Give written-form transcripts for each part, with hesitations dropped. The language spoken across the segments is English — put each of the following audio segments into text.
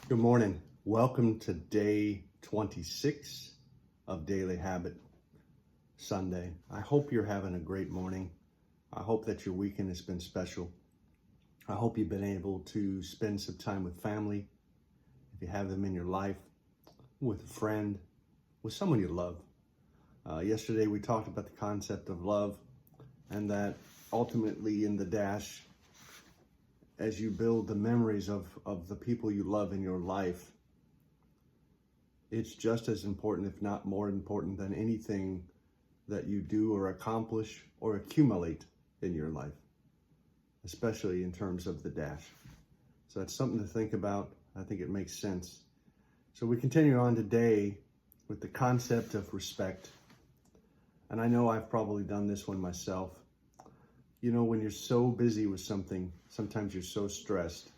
Good morning. Welcome to day 26 of Daily Habit Sunday. I hope you're having a great morning. I hope that your weekend has been special. I hope you've been able to spend some time with family, if you have them in your life, with a friend, with someone you love. Yesterday we talked about the concept of love, and that ultimately in the dash, as you build the memories of the people you love in your life, it's just as important, if not more important, than anything that you do or accomplish or accumulate in your life, especially in terms of the dash. So that's something to think about. I think it makes sense. So we continue on today with the concept of respect. And I know I've probably done this one myself. You know, when you're so busy with something, sometimes you're so stressed,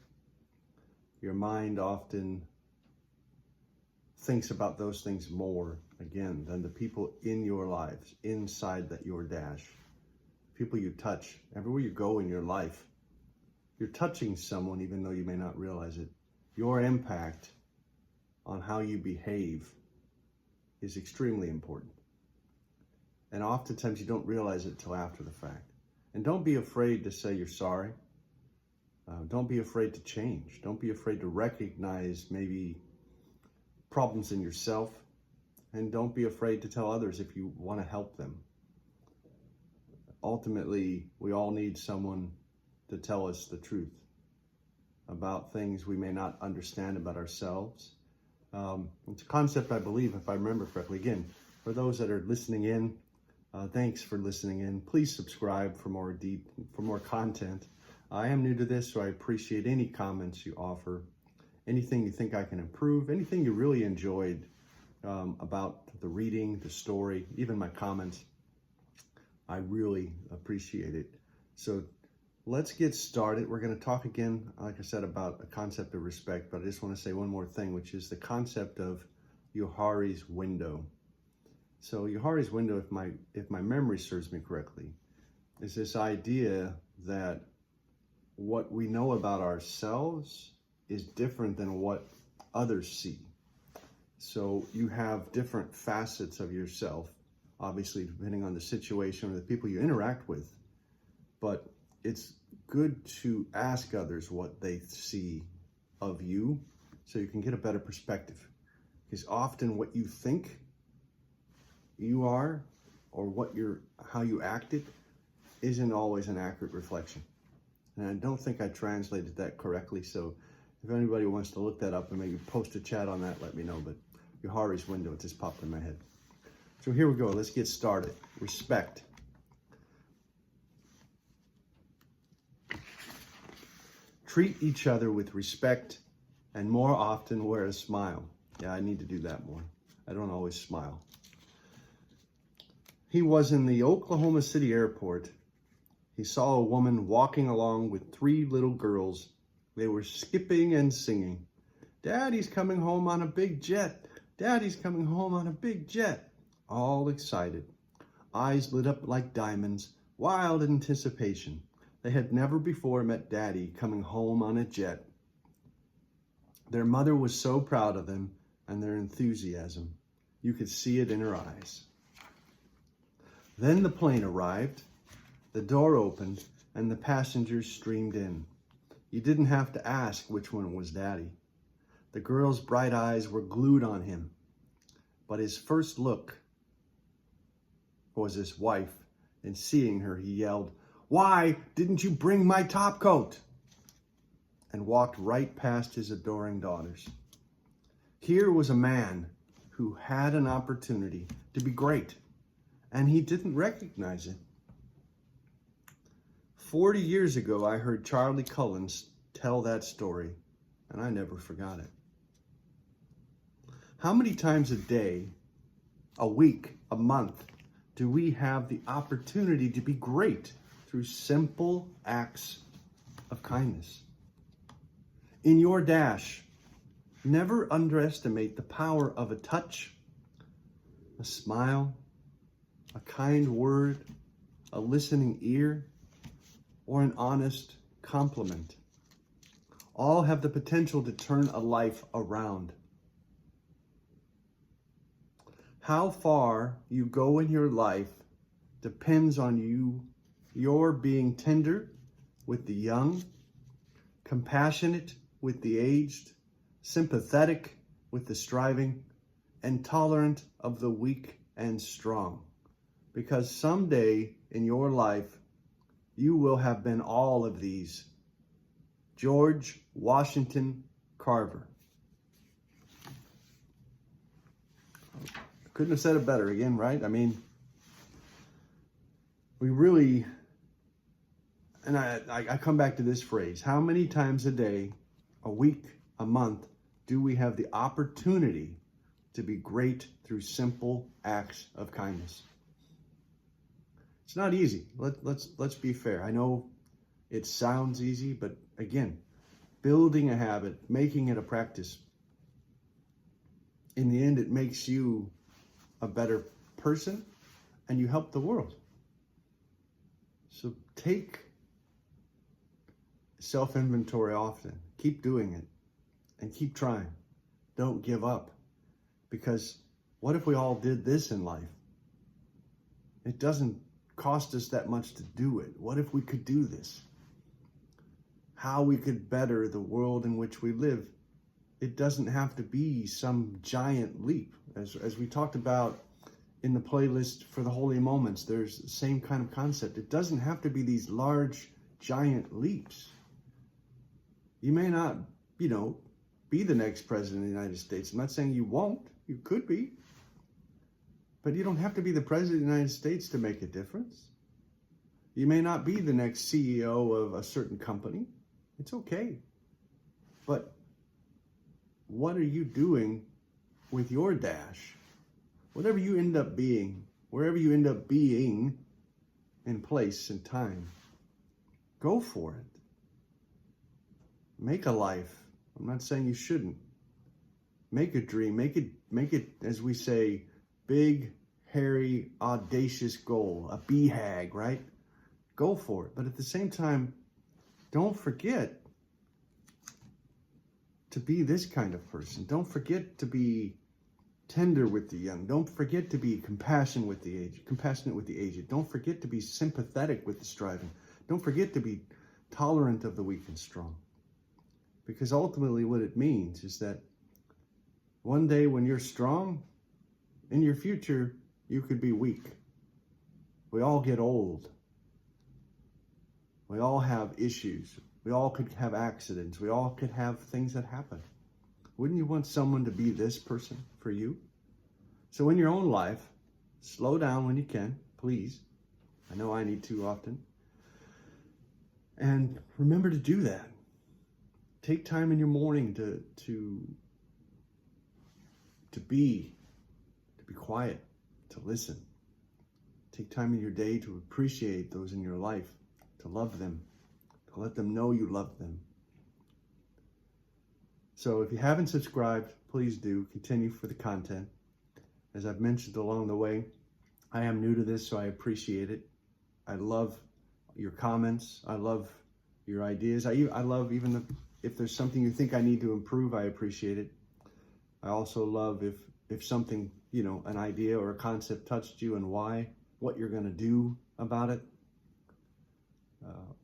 your mind often thinks about those things more, again, than the people in your lives, inside that your dash. People you touch, everywhere you go in your life, you're touching someone even though you may not realize it. Your impact on how you behave is extremely important. And oftentimes you don't realize it till after the fact. And don't be afraid to say you're sorry. Don't be afraid to change. Don't be afraid to recognize maybe problems in yourself. And don't be afraid to tell others if you want to help them. Ultimately, we all need someone to tell us the truth about things we may not understand about ourselves. It's a concept, I believe, if I remember correctly. Again, for those that are listening in, thanks for listening in. Please subscribe for more content. I am new to this, so I appreciate any comments you offer, anything you think I can improve, anything you really enjoyed about the reading, the story, even my comments. I really appreciate it. So let's get started. We're going to talk again, like I said, about a concept of respect, but I just want to say one more thing, which is the concept of Johari's window. So Johari's window, if my memory serves me correctly, is this idea that what we know about ourselves is different than what others see. So you have different facets of yourself, obviously depending on the situation or the people you interact with, but it's good to ask others what they see of you so you can get a better perspective. Because often what you think you are, or how you acted, isn't always an accurate reflection. And I don't think I translated that correctly, so if anybody wants to look that up and maybe post a chat on that, let me know. But Johari's window, it just popped in my head. So here we go, let's get started. Respect. Treat each other with respect and more often wear a smile. Yeah, I need to do that more. I don't always smile. He was in the Oklahoma City airport. He saw a woman walking along with 3 little girls. They were skipping and singing. "Daddy's coming home on a big jet. Daddy's coming home on a big jet." All excited. Eyes lit up like diamonds. Wild anticipation. They had never before met Daddy coming home on a jet. Their mother was so proud of them and their enthusiasm. You could see it in her eyes. Then the plane arrived, the door opened, and the passengers streamed in. You didn't have to ask which one was Daddy. The girl's bright eyes were glued on him. But his first look was his wife, and seeing her, he yelled, "Why didn't you bring my top coat?" and walked right past his adoring daughters. Here was a man who had an opportunity to be great, and he didn't recognize it. 40 years ago, I heard Charlie Cullen tell that story, and I never forgot it. How many times a day, a week, a month, do we have the opportunity to be great through simple acts of kindness? In your dash, never underestimate the power of a touch, a smile, a kind word, a listening ear, or an honest compliment. All have the potential to turn a life around. How far you go in your life depends on your being tender with the young, compassionate with the aged, sympathetic with the striving, and tolerant of the weak and strong. Because someday in your life, you will have been all of these. George Washington Carver. Couldn't have said it better again, right? I mean, we really, and I come back to this phrase, how many times a day, a week, a month, do we have the opportunity to be great through simple acts of kindness? It's not easy. Let's be fair. I know it sounds easy, but again, building a habit, making it a practice, in the end, it makes you a better person and you help the world. So take self-inventory often. Keep doing it and keep trying. Don't give up. Because what if we all did this in life? It doesn't cost us that much to do it. What if we could do this? How we could better the world in which we live. It doesn't have to be some giant leap. As we talked about in the playlist for the Holy Moments, there's the same kind of concept. It doesn't have to be these large, giant leaps. You may not, be the next president of the United States. I'm not saying you won't. You could be. But you don't have to be the president of the United States to make a difference. You may not be the next CEO of a certain company. It's okay. But what are you doing with your dash? Whatever you end up being, wherever you end up being in place and time, go for it. Make a life. I'm not saying you shouldn't. Make a dream. Make it, as we say, big, hairy, audacious goal, a BHAG, right? Go for it. But at the same time, don't forget to be this kind of person. Don't forget to be tender with the young. Don't forget to be compassionate with the aged. Don't forget to be sympathetic with the striving. Don't forget to be tolerant of the weak and strong. Because ultimately what it means is that one day when you're strong, in your future, you could be weak. We all get old. We all have issues. We all could have accidents. We all could have things that happen. Wouldn't you want someone to be this person for you? So in your own life, slow down when you can, please. I know I need to often. And remember to do that. Take time in your morning to be quiet, to listen. Take time in your day to appreciate those in your life, to love them, to let them know you love them. So if you haven't subscribed, please do. Continue for the content. As I've mentioned along the way, I am new to this, so I appreciate it. I love your comments. I love your ideas. I love even if there's something you think I need to improve, I appreciate it. I also love if something, an idea or a concept touched you and why, what you're going to do about it.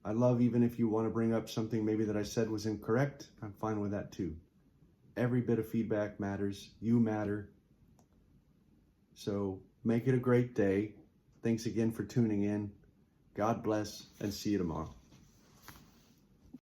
I love even if you want to bring up something maybe that I said was incorrect, I'm fine with that too. Every bit of feedback matters. You matter. So make it a great day. Thanks again for tuning in. God bless and see you tomorrow.